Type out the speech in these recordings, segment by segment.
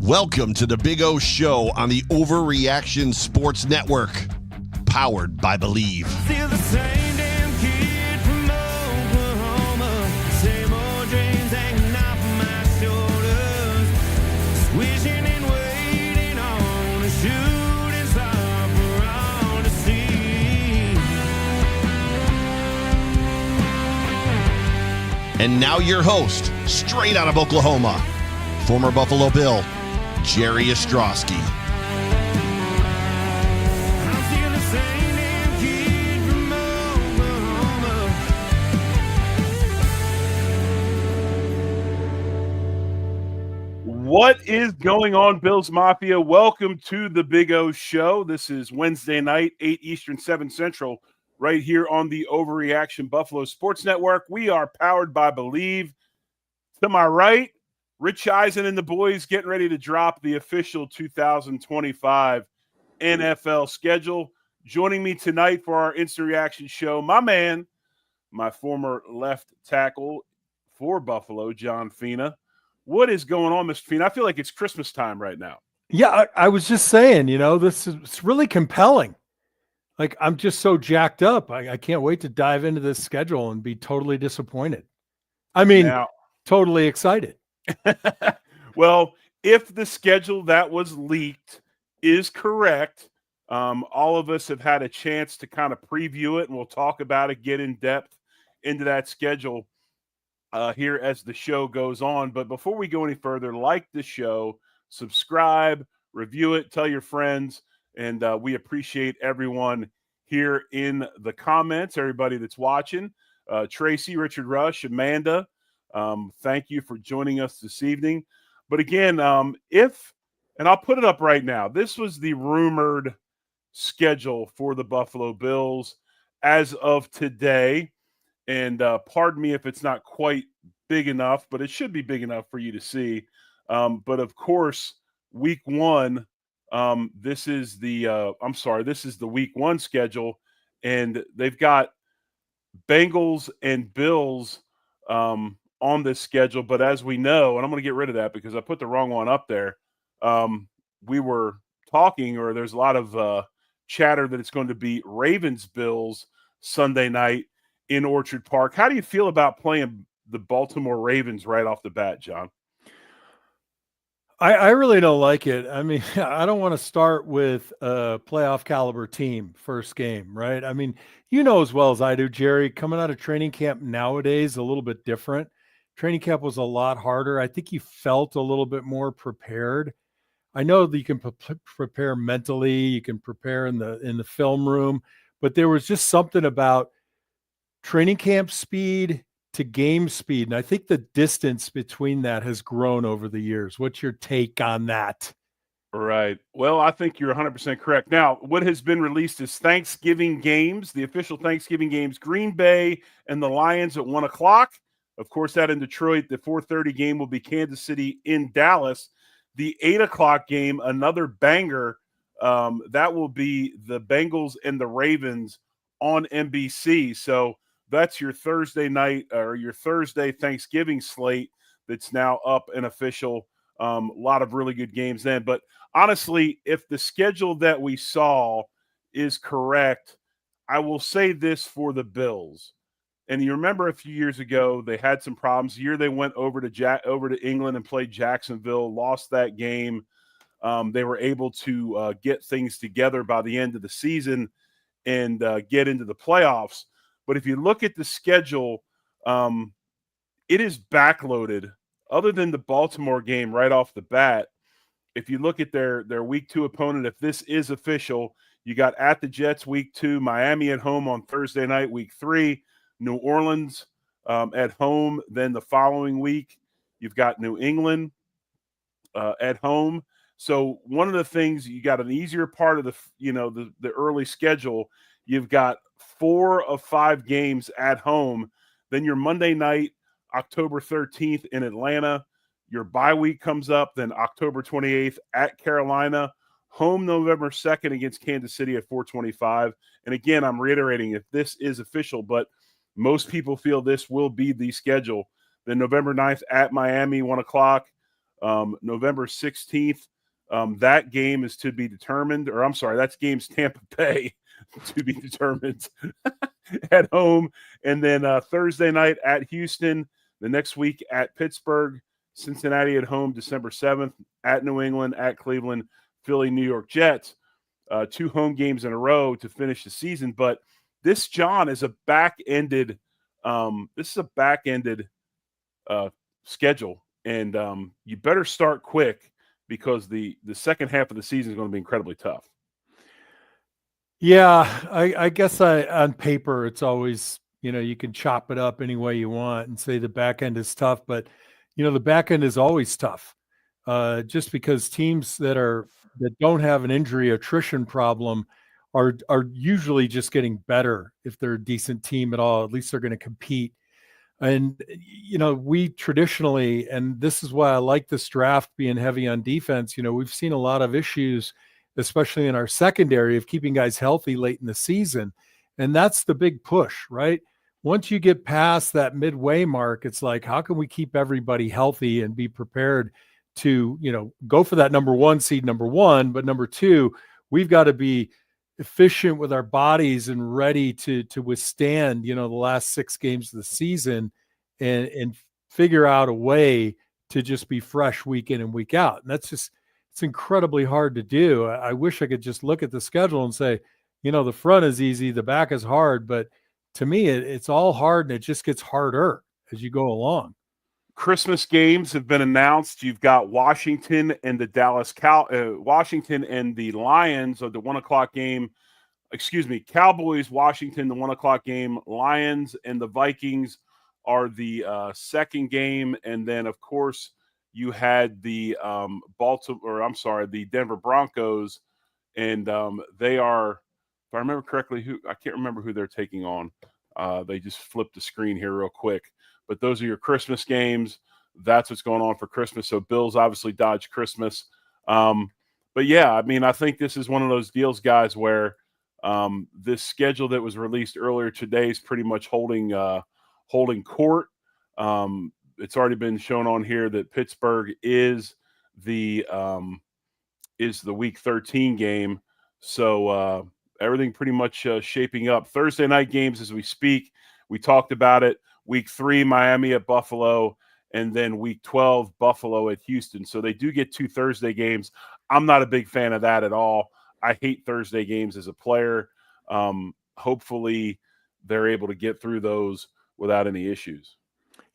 Welcome to the Big O Show on the Overreaction Sports Network, powered by Believe. Still the same damn kid from Oklahoma, same old dreams hanging off my shoulders, wishing and waiting on a shooting star for all to see. And now your host, straight out of Oklahoma, former Buffalo Bill, Jerry Ostrowski. I'm still the same damn kid from Oklahoma. What is going on, Bills Mafia? Welcome to the Big O Show. This is Wednesday night, 8 Eastern, 7 Central, right here on the Overreaction Buffalo Sports Network. We are powered by Believe. To my right, Rich Eisen and the boys getting ready to drop the official 2025 NFL schedule. Joining me tonight for our instant reaction show, my man, my former left tackle for Buffalo, John Fina. What is going on, Mr. Fina? I feel like it's Christmas time right now. Yeah, I was just saying, this is really compelling. Like, I'm just so jacked up. I can't wait to dive into this schedule and be totally disappointed. I mean, Now, totally excited. well, if the schedule that was leaked is correct, all of us have had a chance to kind of preview it, and we'll talk about it, get in depth into that schedule here as the show goes on. But before we go any further, like the show, subscribe, review it, tell your friends, and we appreciate everyone here in the comments, everybody that's watching. Tracy, Richard Rush, Amanda, thank you for joining us this evening. But again, and I'll put it up right now, this was the rumored schedule for the Buffalo Bills as of today. And pardon me if it's not quite big enough, but it should be big enough for you to see. But of course, week one, this is the week one schedule, and they've got Bengals and Bills on this schedule. But as we know, and I'm going to get rid of that because I put the wrong one up there. We were talking, or there's a lot of chatter that it's going to be Ravens Bills Sunday night in Orchard Park. How do you feel about playing the Baltimore Ravens right off the bat, John? I really don't like it. I mean, I don't want to start with a playoff caliber team first game, right? I mean, as well as I do, Jerry, coming out of training camp nowadays, a little bit different. Training camp was a lot harder. I think you felt a little bit more prepared. I know that you can prepare mentally, you can prepare in the film room, but there was just something about training camp speed to game speed. And I think the distance between that has grown over the years. What's your take on that? Right. Well, I think you're 100% correct. Now, what has been released is Thanksgiving games, the official Thanksgiving games, Green Bay and the Lions at 1 o'clock. Of course, that in Detroit. The 4:30 game will be Kansas City in Dallas. The 8 o'clock game, another banger, that will be the Bengals and the Ravens on NBC. So that's your Thursday night or your Thursday Thanksgiving slate that's now up and official. A lot of really good games then. But honestly, if the schedule that we saw is correct, I will say this for the Bills. And you remember a few years ago, they had some problems. The year they went over to England and played Jacksonville, lost that game. They were able to get things together by the end of the season and get into the playoffs. But if you look at the schedule, it is backloaded. Other than the Baltimore game right off the bat, if you look at their week 2 opponent, if this is official, you got at the Jets week 2, Miami at home on Thursday night, week 3, New Orleans at home. Then the following week, you've got New England at home. So one of the things, you got an easier part of the early schedule. You've got 4 of 5 games at home. Then your Monday night, October 13th in Atlanta. Your bye week comes up, then October 28th at Carolina. Home November 2nd against Kansas City at 4:25. And again, I'm reiterating if this is official, but most people feel this will be the schedule. Then November 9th at Miami, 1 o'clock. November 16th. That game is to be determined, or I'm sorry, that's games Tampa Bay to be determined at home. And then Thursday night at Houston, the next week at Pittsburgh, Cincinnati at home December 7th, at New England, at Cleveland, Philly, New York Jets. 2 home games in a row to finish the season. But this, John, is a back-ended schedule. And you better start quick because the second half of the season is going to be incredibly tough. Yeah, I guess on paper, it's always, you can chop it up any way you want and say the back end is tough, but the back end is always tough. Just because teams that don't have an injury attrition problem are usually just getting better if they're a decent team at all. At least they're going to compete. And, we traditionally, and this is why I like this draft being heavy on defense, we've seen a lot of issues, especially in our secondary, of keeping guys healthy late in the season. And that's the big push, right? Once you get past that midway mark, it's like, how can we keep everybody healthy and be prepared to, go for that number 1 seed, number 1, but number 2, we've got to be efficient with our bodies and ready to withstand, the last 6 games of the season and figure out a way to just be fresh week in and week out. And it's incredibly hard to do. I wish I could just look at the schedule and say, the front is easy, the back is hard, but to me, it's all hard and it just gets harder as you go along. Christmas games have been announced. You've got Washington and the Washington and the Lions of the 1:00 game. Cowboys, Washington, the 1:00 game. Lions and the Vikings are the second game, and then of course you had the the Denver Broncos, and they are, if I remember correctly, I can't remember who they're taking on. They just flipped the screen here real quick. But those are your Christmas games. That's what's going on for Christmas. So Bills obviously dodged Christmas. But yeah, I think this is one of those deals, guys, where this schedule that was released earlier today is pretty much holding court. It's already been shown on here that Pittsburgh is the Week 13 game. So everything pretty much shaping up. Thursday night games as we speak. We talked about it. Week 3, Miami at Buffalo, and then Week 12, Buffalo at Houston. So they do get 2 Thursday games. I'm not a big fan of that at all. I hate Thursday games as a player. Hopefully they're able to get through those without any issues.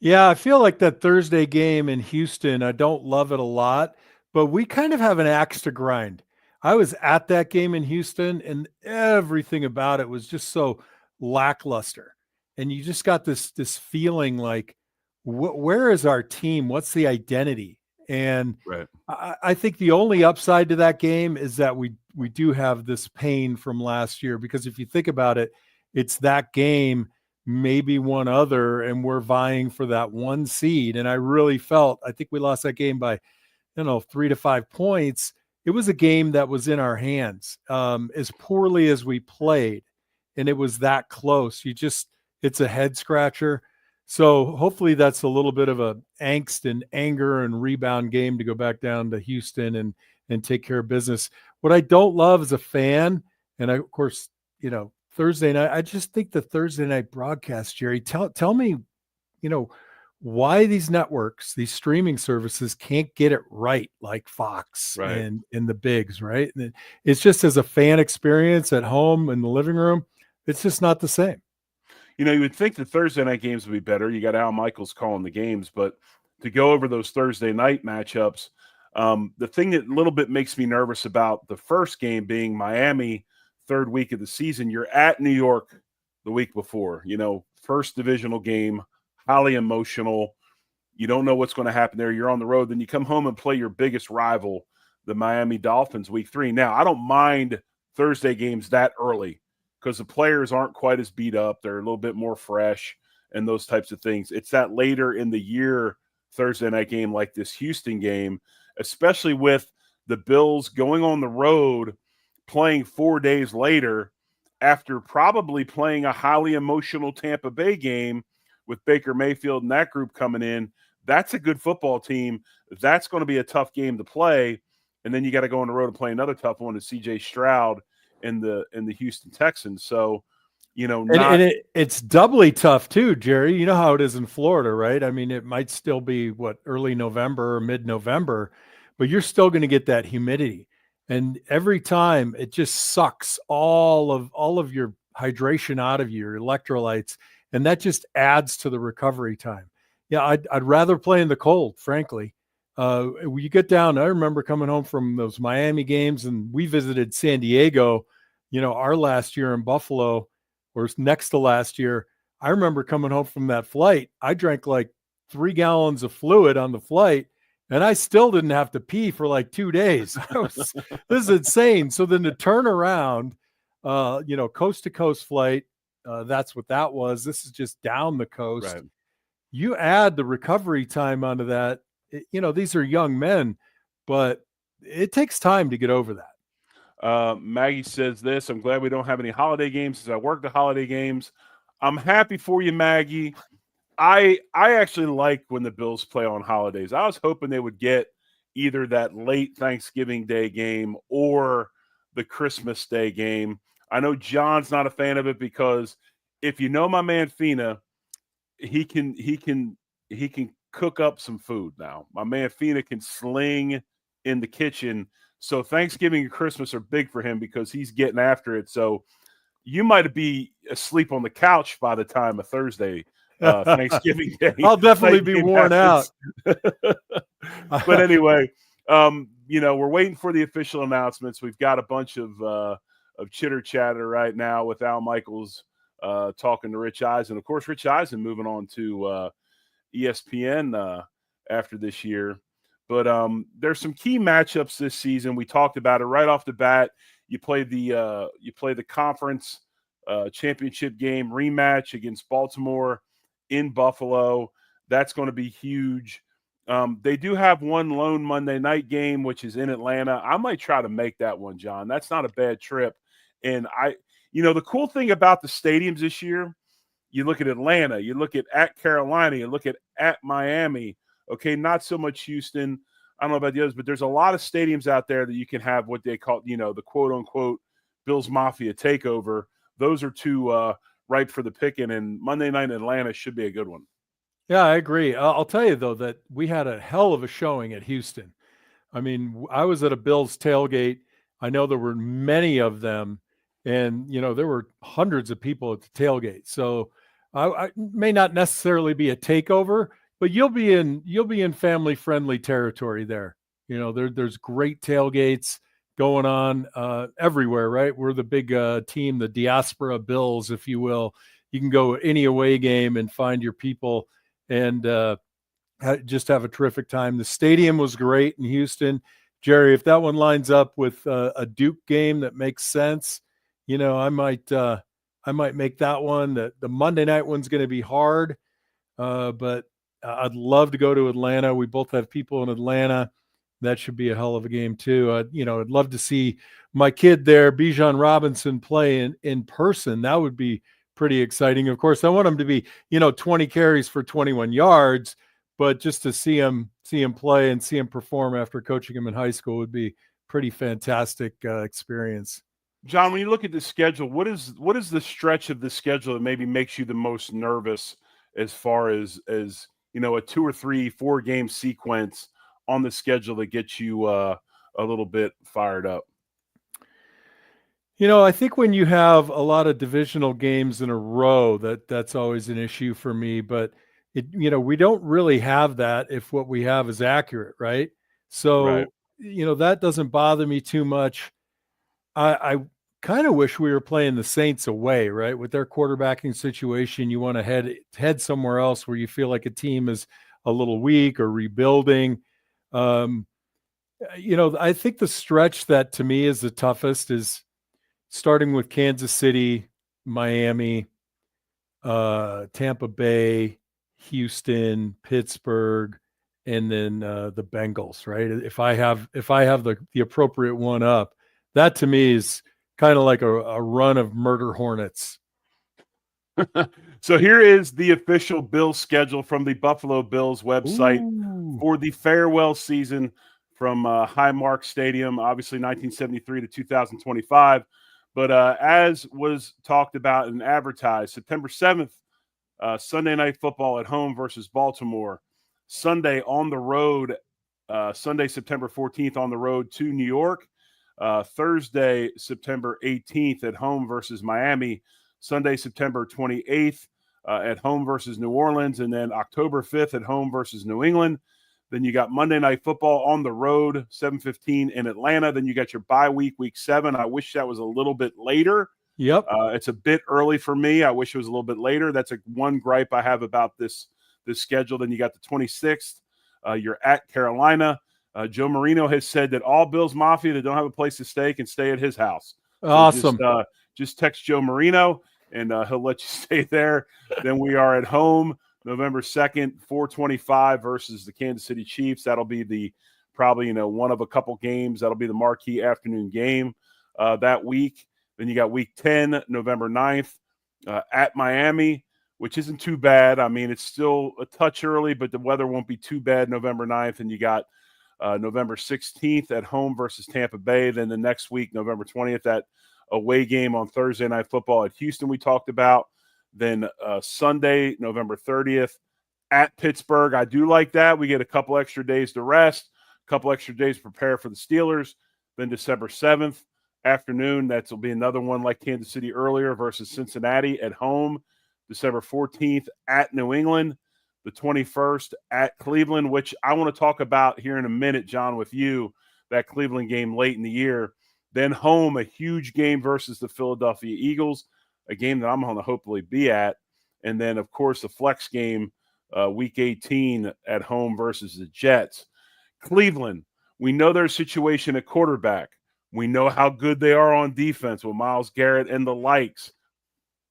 Yeah, I feel like that Thursday game in Houston, I don't love it a lot, but we kind of have an axe to grind. I was at that game in Houston, and everything about it was just so lackluster. And you just got this feeling like, where is our team? What's the identity? And right. I think the only upside to that game is that we do have this pain from last year, because if you think about it, it's that game, maybe one other, and we're vying for that 1 seed. And I really I think we lost that game by, 3 to 5 points. It was a game that was in our hands, as poorly as we played. And it was that close. It's a head scratcher. So hopefully that's a little bit of a angst and anger and rebound game to go back down to Houston and take care of business. What I don't love as a fan, and of course, Thursday night, I just think the Thursday night broadcast, Jerry, tell me, why these networks, these streaming services can't get it right, like Fox and the bigs, right? And it's just, as a fan experience at home in the living room, it's just not the same. You would think the Thursday night games would be better. You got Al Michaels calling the games, but to go over those Thursday night matchups, the thing that a little bit makes me nervous about the first game being Miami, third week of the season, you're at New York the week before, first divisional game, highly emotional. You don't know what's going to happen there. You're on the road. Then you come home and play your biggest rival, the Miami Dolphins, week 3. Now, I don't mind Thursday games that early, because the players aren't quite as beat up. They're a little bit more fresh and those types of things. It's that later in the year Thursday night game, like this Houston game, especially with the Bills going on the road, playing 4 days later after probably playing a highly emotional Tampa Bay game with Baker Mayfield and that group coming in. That's a good football team. That's going to be a tough game to play. And then you got to go on the road and play another tough one to CJ Stroud and the Houston Texans. So, it's doubly tough too, Jerry. You know how it is in Florida, right? I mean, it might still be early November or mid-November, but you're still going to get that humidity. And every time it just sucks all of your hydration out of you, your electrolytes, and that just adds to the recovery time. Yeah, I'd rather play in the cold, frankly. You get down, I remember coming home from those Miami games, and we visited San Diego, our last year in Buffalo, or next to last year. I remember coming home from that flight. I drank like 3 gallons of fluid on the flight, and I still didn't have to pee for like 2 days. This is insane. So then to turn around, coast to coast flight, that's what that was. This is just down the coast. Right. You add the recovery time onto that. These are young men, but it takes time to get over that. Maggie says this: I'm glad we don't have any holiday games since I work the holiday games. I'm happy for you, Maggie. I actually like when the Bills play on holidays. I was hoping they would get either that late Thanksgiving Day game or the Christmas Day game. I know John's not a fan of it because if you know my man Fina, he can cook up some food now. My man Fina can sling in the kitchen. So Thanksgiving and Christmas are big for him because he's getting after it. So you might be asleep on the couch by the time of Thursday, Thanksgiving Day. I'll definitely be worn out. But anyway, we're waiting for the official announcements. We've got a bunch of chitter chatter right now with Al Michaels talking to Rich Eisen. Of course, Rich Eisen moving on to ESPN after this year. But there's some key matchups this season. We talked about it right off the bat. You play the conference championship game rematch against Baltimore in Buffalo. That's going to be huge. They do have one lone Monday night game, which is in Atlanta. I might try to make that one, John. That's not a bad trip. And the cool thing about the stadiums this year, you look at Atlanta, you look at Carolina, you look at Miami. Okay, not so much Houston. I don't know about the others, but there's a lot of stadiums out there that you can have what they call, the quote-unquote Bills Mafia takeover. Those are two ripe for the picking, and Monday night in Atlanta should be a good one. Yeah, I agree. I'll tell you, though, that we had a hell of a showing at Houston. I mean, I was at a Bills tailgate. I know there were many of them, and, there were hundreds of people at the tailgate. So I may not necessarily be a takeover, but you'll be in family friendly territory there. There's great tailgates going on everywhere, right? We're the big team, the diaspora Bills, if you will. You can go any away game and find your people and just have a terrific time. The stadium was great in Houston. Jerry, if that one lines up with a Duke game that makes sense, I might make that one. The Monday night one's going to be hard, but I'd love to go to Atlanta. We both have people in Atlanta. That should be a hell of a game too. I'd love to see my kid there, Bijan Robinson, play in person. That would be pretty exciting. Of course, I want him to be, 20 carries for 21 yards, but just to see him play and see him perform after coaching him in high school would be pretty fantastic experience. John, when you look at the schedule, what is the stretch of the schedule that maybe makes you the most nervous as far as a 2 or 3, 4 game sequence on the schedule that gets you a little bit fired up? I think when you have a lot of divisional games in a row, that's always an issue for me. But we don't really have that if what we have is accurate, right? So, right. That doesn't bother me too much. I kind of wish we were playing the Saints away, right? With their quarterbacking situation, you want to head somewhere else where you feel like a team is a little weak or rebuilding. I think the stretch that to me is the toughest is starting with Kansas City, Miami, Tampa Bay, Houston, Pittsburgh, and then the Bengals, right? If I have the appropriate one up, that to me is kind of like a run of murder hornets. So here is the official Bills schedule from the Buffalo Bills website Ooh. for the farewell season from Highmark Stadium, obviously 1973 to 2025. But as was talked about and advertised, September 7th, Sunday Night Football at home versus Baltimore. Sunday on the road, Sunday, September 14th on the road to New York. Thursday, September 18th at home versus Miami. Sunday, September 28th at home versus New Orleans. And then October 5th at home versus New England. Then you got Monday Night Football on the road, 7:15 in Atlanta. Then you got your bye week, week 7. I wish that was a little bit later. Yep. It's a bit early for me. I wish it was a little bit later. That's one gripe I have about this schedule. Then you got the 26th. You're at Carolina. Joe Marino has said that all Bills Mafia that don't have a place to stay can stay at his house. So Awesome. just text Joe Marino, and he'll let you stay there. Then we are at home November 2nd, 4:25 versus the Kansas City Chiefs. That'll be probably one of a couple games. That'll be the marquee afternoon game that week. Then you got week 10, November 9th, at Miami, which isn't too bad. I mean, it's still a touch early, but the weather won't be too bad November 9th. And you got November 16th at home versus Tampa Bay. Then the next week, November 20th, that away game on Thursday Night Football at Houston we talked about. Then Sunday, November 30th, at Pittsburgh. I do like that. We get a couple extra days to rest, a couple extra days to prepare for the Steelers. Then December 7th, afternoon, that'll be another one like Kansas City earlier versus Cincinnati at home. December 14th, at New England. The 21st, at Cleveland, which I want to talk about here in a minute, John, with you, that Cleveland game late in the year. Then home, a huge game versus the Philadelphia Eagles, a game that I'm going to hopefully be at. And then, of course, the flex game, week 18 at home versus the Jets. Cleveland, we know their situation at quarterback. We know how good they are on defense with Myles Garrett and the likes.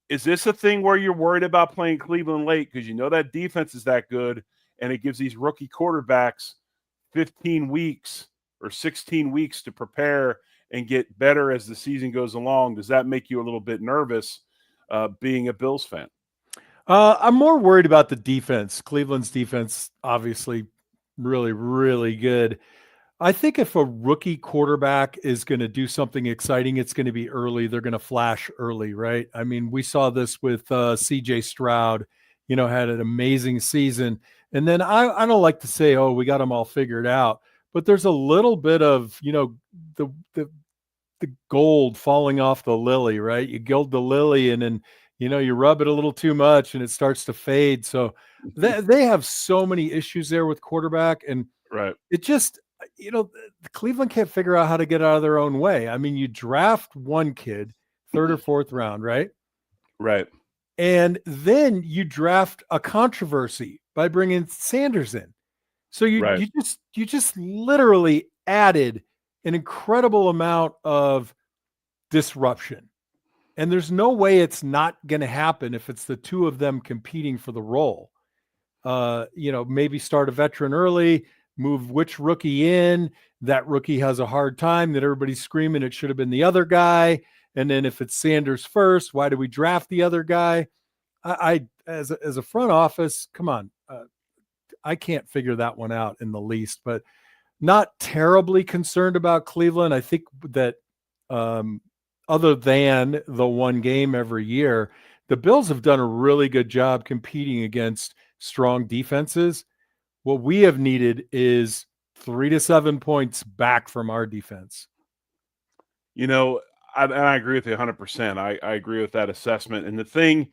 Is this a thing where you're worried about playing Cleveland late because you know that defense is that good and it gives these rookie quarterbacks 15 weeks or 16 weeks to prepare and get better as the season goes along? Does that make you a little bit nervous being a Bills fan? I'm more worried about the defense. Cleveland's defense, obviously, really, really good. I think if a rookie quarterback is going to do something exciting, it's going to be early. They're going to flash early, right? I mean, we saw this with C.J. Stroud, had an amazing season. And then I don't like to say, oh, we got them all figured out. But there's a little bit of, the gold falling off the lily, right? You gild the lily and then, you rub it a little too much and it starts to fade. So they have so many issues there with quarterback. And right. It just – Cleveland can't figure out how to get out of their own way. I mean, you draft one kid, third or fourth round, right? Right. And then you draft a controversy by bringing Sanders in. So you just literally added an incredible amount of disruption. And there's no way it's not going to happen if it's the two of them competing for the role. Maybe start a veteran early, move which rookie in. That rookie has a hard time that everybody's screaming it should have been the other guy. And then if it's Sanders first, why do we draft the other guy? I as a front office, come on. I can't figure that one out in the least, but not terribly concerned about Cleveland. I think that other than the one game every year, the Bills have done a really good job competing against strong defenses. What we have needed is 3 to 7 points back from our defense. I agree with you 100%. I agree with that assessment. And the thing,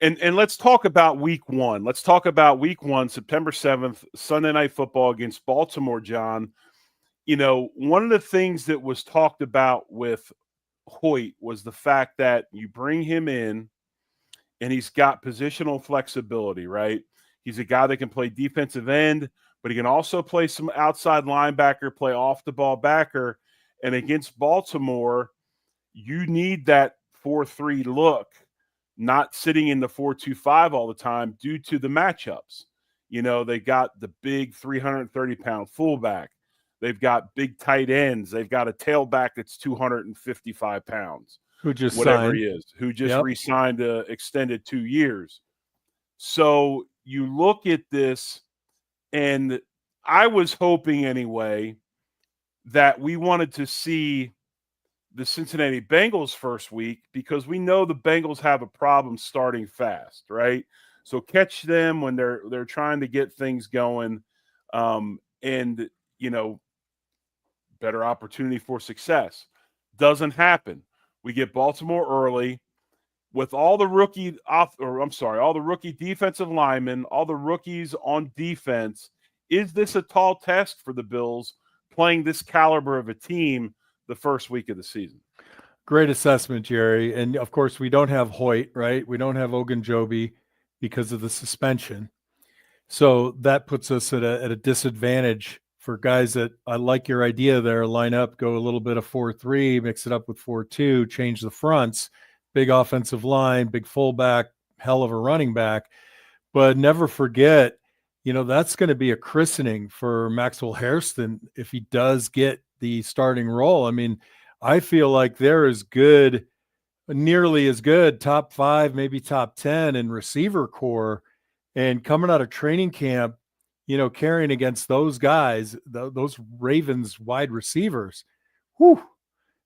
and let's talk about week 1. Let's talk about week 1, September 7th, Sunday Night Football against Baltimore, John. One of the things that was talked about with Hoyt was the fact that you bring him in and he's got positional flexibility, right? He's a guy that can play defensive end, but he can also play some outside linebacker, play off the ball backer. And against Baltimore, you need that 4-3 look, not sitting in the 4-2-5 all the time due to the matchups. They got the big 330-pound fullback. They've got big tight ends. They've got a tailback that's 255 pounds. Who just whatever signed. he is, who just re-signed extended 2 years. So you look at this, and I was hoping anyway that we wanted to see the Cincinnati Bengals first week, because we know the Bengals have a problem starting fast, right? So catch them when they're trying to get things going, and better opportunity for success. Doesn't happen. We get Baltimore early with all the all the rookie defensive linemen, all the rookies on defense. Is this a tall test for the Bills playing this caliber of a team the first week of the season? Great assessment, Jerry. And of course, we don't have Hoyt, right? We don't have Ogunjobi because of the suspension. So that puts us at a disadvantage for guys that, I like your idea there, line up, go a little bit of 4-3, mix it up with 4-2, change the fronts, big offensive line, big fullback, hell of a running back. But never forget, that's going to be a christening for Maxwell Hairston if he does get the starting role. I mean, I feel like they're nearly as good, top 5, maybe top 10 in receiver core. And coming out of training camp, carrying against those guys, those Ravens wide receivers,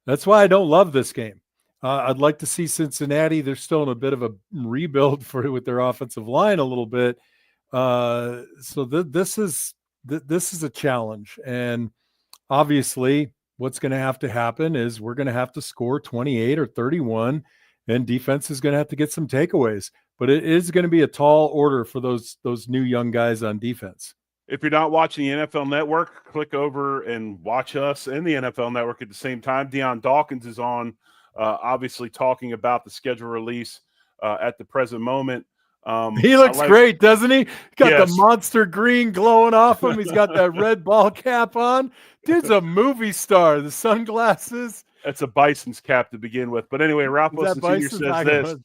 that's why I don't love this game. I'd like to see Cincinnati. They're still in a bit of a rebuild with their offensive line a little bit. So this is a challenge. And obviously, what's going to happen is we're going to have to score 28 or 31, and defense is going to have to get some takeaways. But it is going to be a tall order for those new young guys on defense. If you're not watching the NFL Network, click over and watch us and the NFL Network at the same time. Deion Dawkins is on, obviously talking about the schedule release at the present moment. He looks great, doesn't he? Got Yes. the monster green glowing off him. He's got that red ball cap on. Dude's a movie star. The sunglasses. That's a Bison's cap to begin with. But anyway, Ralph Wilson Sr. says this.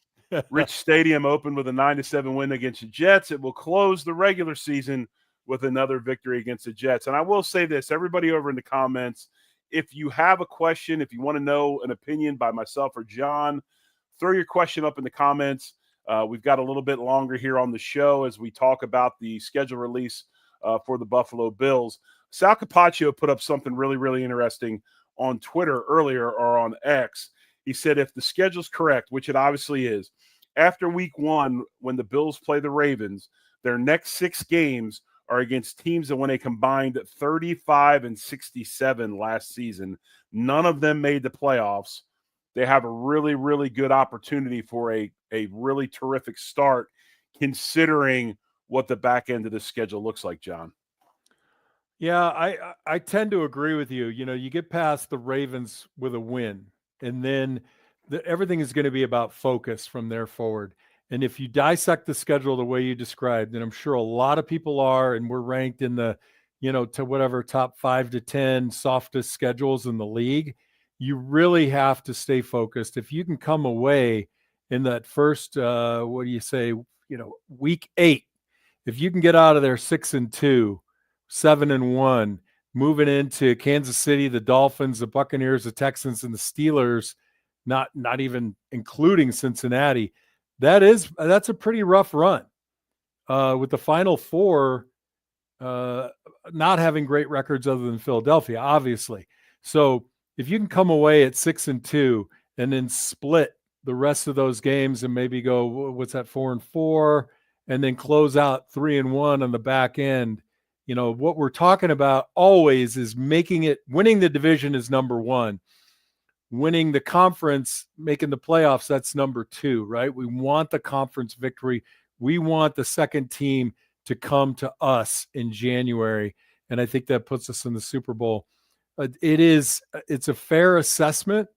Rich Stadium opened with a 9-7 win against the Jets. It will close the regular season with another victory against the Jets. And I will say this, everybody over in the comments, if you have a question, if you want to know an opinion by myself or John, throw your question up in the comments. We've got a little bit longer here on the show as we talk about the schedule release for the Buffalo Bills. Sal Capaccio put up something really, really interesting on Twitter earlier, or on X. He said if the schedule's correct, which it obviously is, after week 1, when the Bills play the Ravens, their next 6 games are against teams that won a combined 35-67 last season. None of them made the playoffs. They have a really, really good opportunity for a really terrific start, considering what the back end of the schedule looks like, John. Yeah, I tend to agree with you. You get past the Ravens with a win, and then everything is going to be about focus from there forward. And if you dissect the schedule the way you described, and I'm sure a lot of people are, and we're ranked in the, to whatever top 5 to 10 softest schedules in the league, you really have to stay focused. If you can come away in that first, week 8, if you can get out of there 6-2, 7-1, moving into Kansas City, the Dolphins, the Buccaneers, the Texans, and the Steelers, not even including Cincinnati, that's a pretty rough run. With the Final 4 not having great records other than Philadelphia, obviously. So if you can come away at 6-2 and then split the rest of those games and maybe go, what's that, 4-4, and then close out 3-1 on the back end, what we're talking about always is winning the division is number 1. Winning the conference, making the playoffs, that's number 2, right? We want the conference victory. We want the second team to come to us in January. And I think that puts us in the Super Bowl. It's a fair assessment.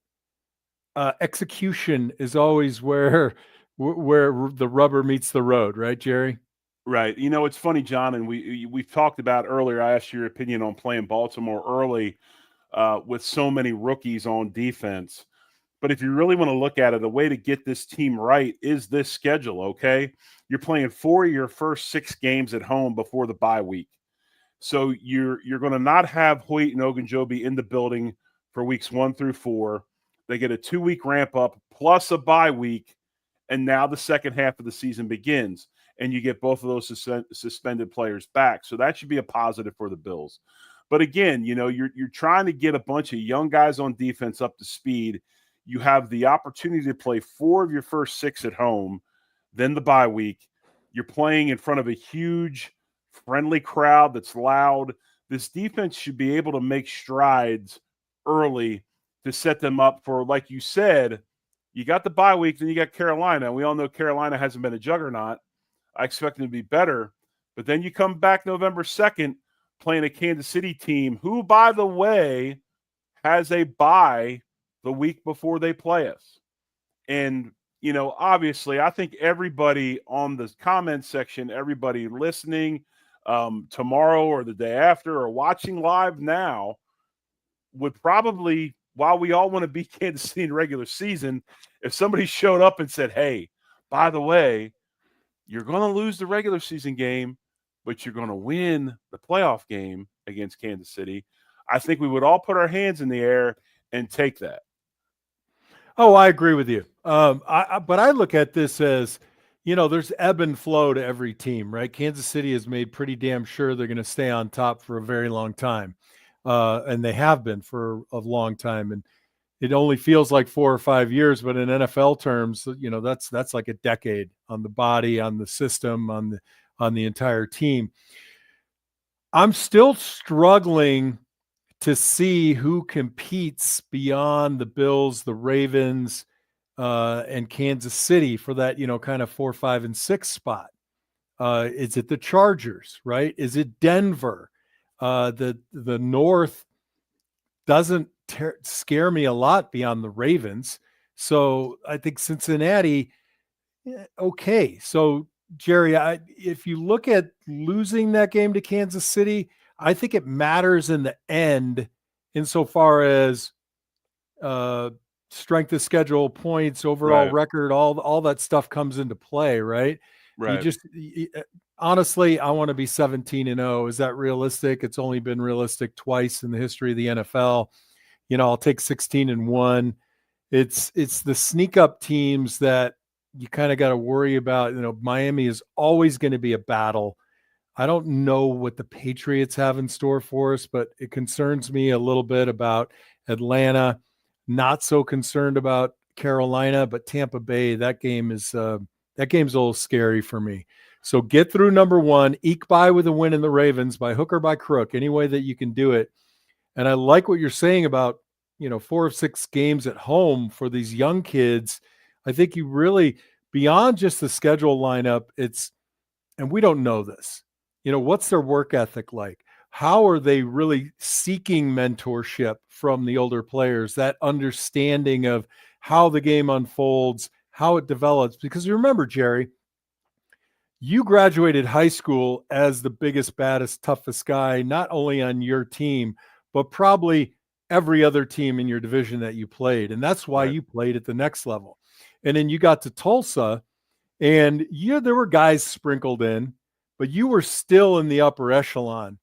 Execution is always where the rubber meets the road, right, Jerry? Right. It's funny, John, and we've talked about earlier, I asked your opinion on playing Baltimore early with so many rookies on defense. But if you really want to look at it, the way to get this team right is this schedule, okay? You're playing 4 of your first 6 games at home before the bye week. So you're going to not have Hoyt and Ogunjobi in the building for weeks 1 through 4. They get a 2-week ramp up plus a bye week, and now the second half of the season begins. and you get both of those suspended players back. So that should be a positive for the Bills. But again, you're trying to get a bunch of young guys on defense up to speed. You have the opportunity to play 4 of your first 6 at home, then the bye week. You're playing in front of a huge, friendly crowd that's loud. This defense should be able to make strides early to set them up for, like you said, you got the bye week, then you got Carolina. We all know Carolina hasn't been a juggernaut. I expect them to be better. But then you come back November 2nd playing a Kansas City team who, by the way, has a bye the week before they play us. And, obviously, I think everybody on the comment section, everybody listening tomorrow or the day after or watching live now would probably, while we all want to beat Kansas City in regular season, if somebody showed up and said, hey, by the way, you're going to lose the regular season game, but you're going to win the playoff game against Kansas City, I think we would all put our hands in the air and take that. Oh, I agree with you. But I look at this as, there's ebb and flow to every team, right? Kansas City has made pretty damn sure they're going to stay on top for a very long time. And they have been for a long time. And it only feels like 4 or 5 years, but in NFL terms, that's like a decade on the body, on the system, on the entire team. I'm still struggling to see who competes beyond the Bills, the Ravens, and Kansas City for that, kind of 4, 5, and 6 spot. Is it the Chargers, right? Is it Denver? The North doesn't scare me a lot beyond the Ravens. So I think Cincinnati, okay. So Jerry, if you look at losing that game to Kansas City, I think it matters in the end insofar as strength of schedule, points, overall record, all that stuff comes into play, right? Right. Honestly, I want to be 17-0. Is that realistic? It's only been realistic twice in the history of the NFL. I'll take 16-1. It's the sneak up teams that you kind of got to worry about. Miami is always going to be a battle. I don't know what the Patriots have in store for us, but it concerns me a little bit about Atlanta. Not so concerned about Carolina, but Tampa Bay, that game's a little scary for me. So get through number 1, eke by with a win in the Ravens by hook or by crook, any way that you can do it. And I like what you're saying about, 4 of 6 games at home for these young kids. I think you really, beyond just the schedule lineup, and we don't know this, what's their work ethic like? How are they really seeking mentorship from the older players, that understanding of how the game unfolds, how it develops? Because remember, Jerry, you graduated high school as the biggest, baddest, toughest guy, not only on your team, but probably every other team in your division that you played. And that's why you played at the next level. And then you got to Tulsa, and there were guys sprinkled in, but you were still in the upper echelon.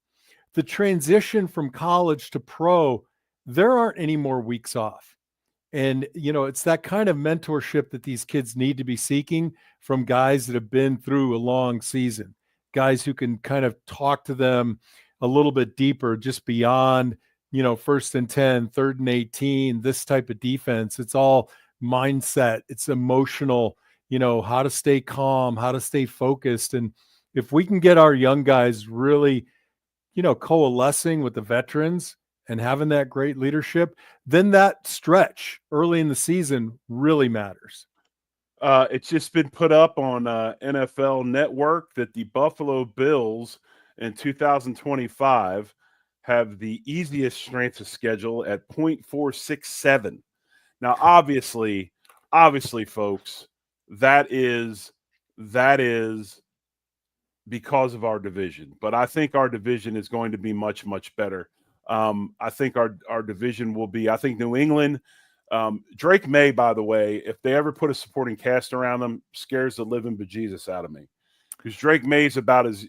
The transition from college to pro, there aren't any more weeks off. And, it's that kind of mentorship that these kids need to be seeking from guys that have been through a long season, guys who can kind of talk to them a little bit deeper, just beyond, 1st and 10, 3rd and 18, this type of defense. It's all mindset. It's emotional, how to stay calm, how to stay focused. And if we can get our young guys really, coalescing with the veterans and having that great leadership, then that stretch early in the season really matters. It's just been put up on NFL Network that the Buffalo Bills in 2025 have the easiest strength of schedule at 0.467. Now, obviously, folks, that is because of our division. But I think our division is going to be much, much better. I think our division will be, I think New England, Drake May, by the way, if they ever put a supporting cast around him, scares the living bejesus out of me. Because Drake May's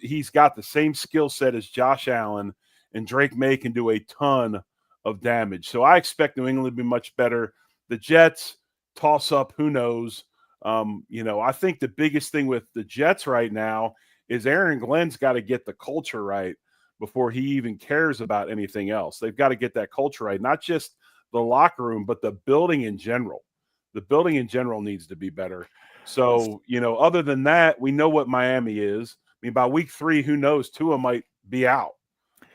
he's got the same skill set as Josh Allen, and Drake May can do a ton of damage. So I expect New England to be much better. The Jets, toss up, who knows? I think the biggest thing with the Jets right now is Aaron Glenn's got to get the culture right before he even cares about anything else. They've got to get that culture right, not just the locker room, but the building in general. The building in general needs to be better. So, other than that, we know what Miami is. I mean, by week 3, who knows? Tua might be out.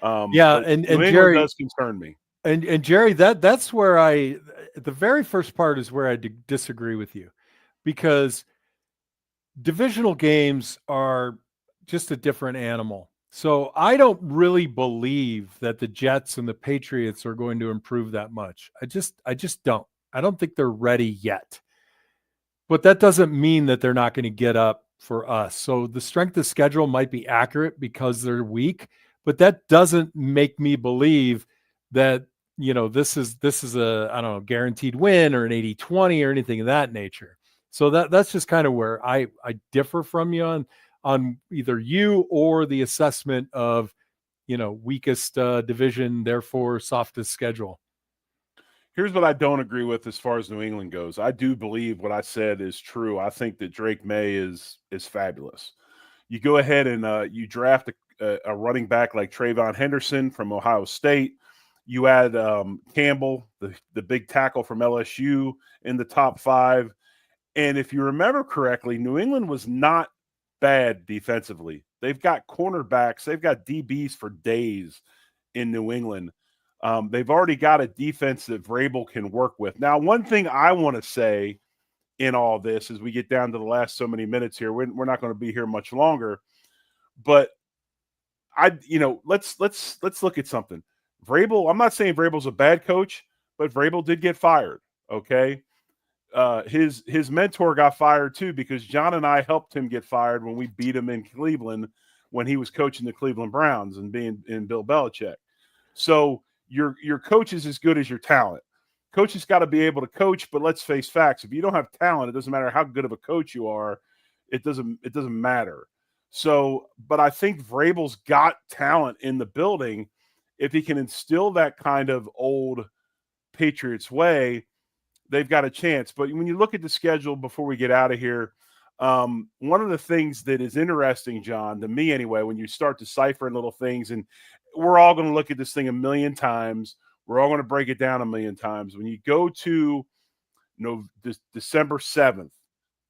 Yeah, But and New England Jerry does concern me. and Jerry, that's where the very first part is where I disagree with you, because divisional games are just a different animal. So I don't really believe that the Jets and the Patriots are going to improve that much. I just don't. I don't think they're ready yet. But that doesn't mean that they're not going to get up for us. So the strength of schedule might be accurate because they're weak, but that doesn't make me believe that, this is a, I don't know, guaranteed win or an 80-20 or anything of that nature. So that's just kind of where I differ from you on either you or the assessment of, weakest division, therefore softest schedule. Here's what I don't agree with as far as New England goes. I do believe what I said is true. I think that Drake May is fabulous. You go ahead and you draft a running back like Trayvon Henderson from Ohio State. You add Campbell, the big tackle from LSU, in the top 5. And if you remember correctly, New England was not bad defensively. They've got cornerbacks. They've got DBs for days in New England. They've already got a defense that Vrabel can work with. Now, one thing I want to say in all this as we get down to the last so many minutes here, we're not going to be here much longer, but let's look at something. Vrabel, I'm not saying Vrabel's a bad coach, but Vrabel did get fired. Okay. His mentor got fired too, because John and I helped him get fired when we beat him in Cleveland when he was coaching the Cleveland Browns and being in Bill Belichick. So your coach is as good as your talent. Coach has got to be able to coach, but let's face facts. If you don't have talent, it doesn't matter how good of a coach you are. It doesn't matter. So, but I think Vrabel's got talent in the building. If he can instill that kind of old Patriots way, they've got a chance. But when you look at the schedule before we get out of here, one of the things that is interesting, John, to me anyway, when you start deciphering little things, and we're all going to look at this thing a million times, we're all going to break it down a million times. When you go to December 7th,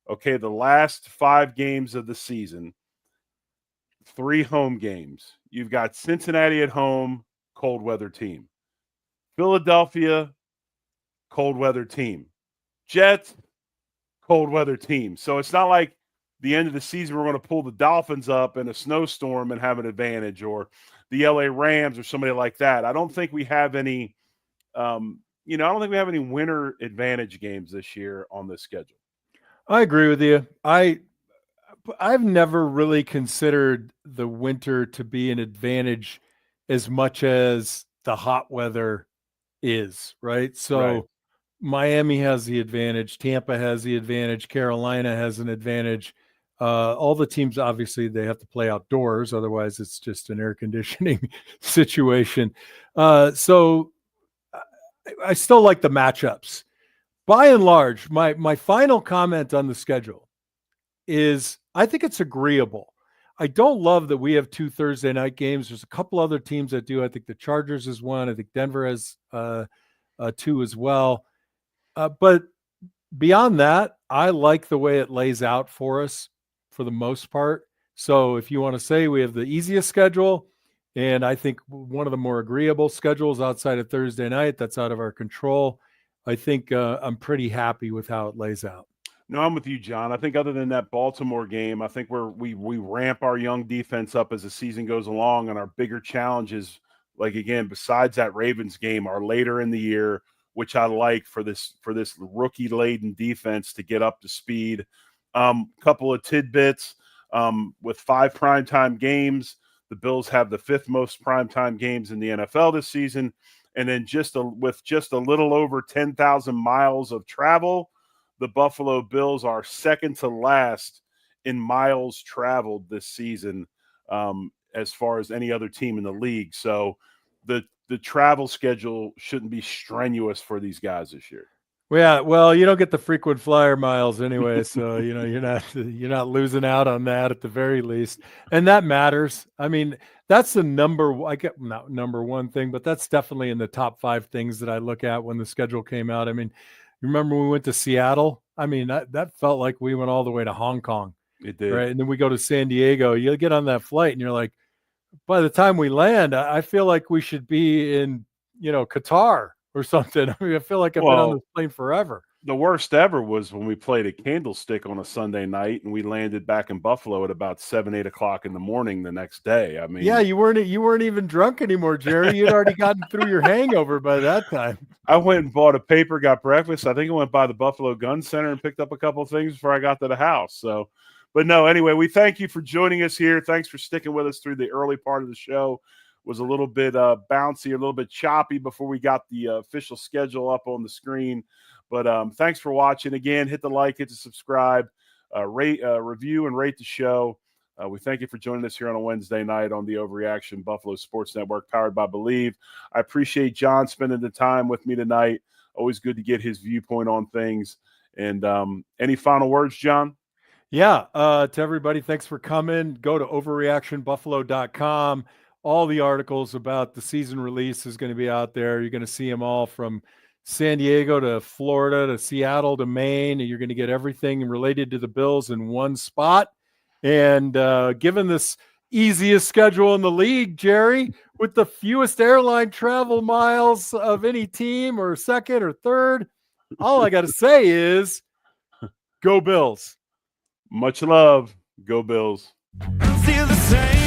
okay, the last 5 games of the season, 3 home games. You've got Cincinnati at home, cold weather team. Philadelphia, cold weather team. Jets, cold weather team. So it's not like the end of the season we're going to pull the Dolphins up in a snowstorm and have an advantage, or the LA Rams or somebody like that. I don't think we have any I don't think we have any winter advantage games this year on this schedule. I agree with you. I've never really considered the winter to be an advantage as much as the hot weather is, right? So Right. Miami has the advantage. Tampa has the advantage. Carolina has an advantage. All the teams, obviously, they have to play outdoors. Otherwise, it's just an air conditioning situation. So I still like the matchups. By and large, my final comment on the schedule is I think it's agreeable. I don't love that we have 2 Thursday night games. There's a couple other teams that do. I think the Chargers is one. I think Denver has 2 as well. But beyond that, I like the way it lays out for us for the most part. So if you want to say we have the easiest schedule, and I think one of the more agreeable schedules outside of Thursday night, that's out of our control, I think I'm pretty happy with how it lays out. No, I'm with you, John. I think other than that Baltimore game, I think we ramp our young defense up as the season goes along, and our bigger challenges, like again, besides that Ravens game, are later in the year, which I like for this rookie-laden defense to get up to speed. Couple of tidbits with 5 primetime games. The Bills have the 5th most primetime games in the NFL this season, and then with just a little over 10,000 miles of travel, the Buffalo Bills are second to last in miles traveled this season, as far as any other team in the league. So the travel schedule shouldn't be strenuous for these guys this year. Yeah, well, you don't get the frequent flyer miles anyway, so you're not losing out on that at the very least, and that matters. I mean, that's the I get not number one thing, but that's definitely in the top 5 things that I look at when the schedule came out. I mean, you remember when we went to Seattle? I mean, that felt like we went all the way to Hong Kong, It did. right? And then we go to San Diego. You get on that flight, and you're like, by the time we land, I feel like we should be in Qatar or something. I mean, I feel like I've been on this plane forever. The worst ever was when we played at Candlestick on a Sunday night and we landed back in Buffalo at about 7, 8 o'clock in the morning the next day. I mean, yeah, you weren't even drunk anymore, Jerry. You'd already gotten through your hangover by that time. I went and bought a paper, got breakfast. I think I went by the Buffalo Gun Center and picked up a couple of things before I got to the house. So, but no, anyway, we thank you for joining us here. Thanks for sticking with us through the early part of the show. It was a little bit bouncy, a little bit choppy before we got the official schedule up on the screen. But thanks for watching. Again, hit the like, hit the subscribe, rate, review, and rate the show. We thank you for joining us here on a Wednesday night on the Overreaction Buffalo Sports Network, powered by Believe. I appreciate John spending the time with me tonight. Always good to get his viewpoint on things. And any final words, John? Yeah, to everybody, thanks for coming. Go to overreactionbuffalo.com. All the articles about the season release is going to be out there. You're going to see them all from San Diego to Florida to Seattle to Maine. And you're going to get everything related to the Bills in one spot. And given this easiest schedule in the league, Jerry, with the fewest airline travel miles of any team, or second or third, all I got to say is go Bills. Much love. Go Bills. Feel the same.